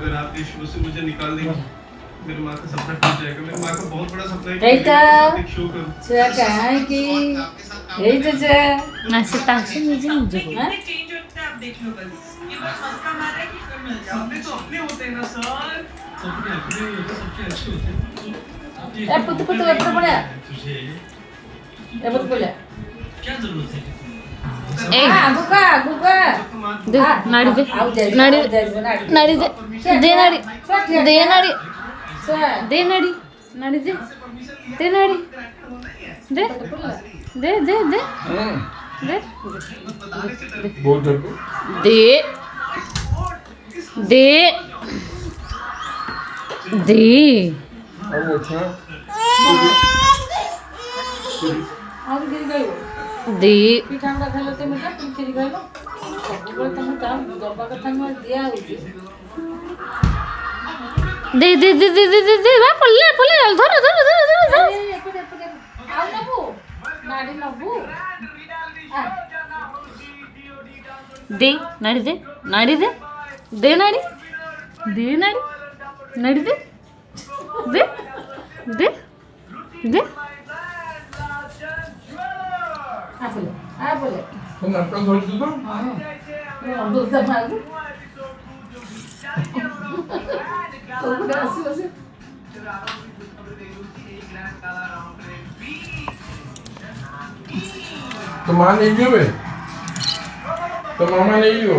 अगर आप इस शो से मुझे निकाल देंगे मेरी माँ का सपना टूट जाएगा। मेरी माँ का बहुत बड़ा सपना है कि मैं एक शो करूं। काय की हे तुझे असं ताशी मुझे मुझे बोल सपने तो अपने होते हैं ना सर। सपने अपने ही होते हैं, सबसे अच्छे होते हैं। ए पुत एपटे पड्या तुझे एपटे पड्या क्या जरूरत है? ए गुका गुका दे नाडी दे नाडी नाडी दे दे नाडी दे नाडी दे नाडी नाडी दे दे नाडी दे दे दे दे दे बोल तेरे को दे दे दे अब अच्छा आउट गिर गयो दे पिठांडा खाइलो ते मिटा तुम खिरी गयो सबुबे तमे काम दबा कथा न दिया होची दे दे दे दे दे दे दे वा पल्ले पल्ले धर धर धर धर धर एपटे आउ नबू नाडी नबू दे नाडी दे नाडी दे दे नाडी दे नाडी नाडी दे दे दे दे आ बोले तो नाटक छोड़ दो तो हां दूध मारू तो गासी वसे तो माँ नहीं गयो बे तो मामा नहीं गयो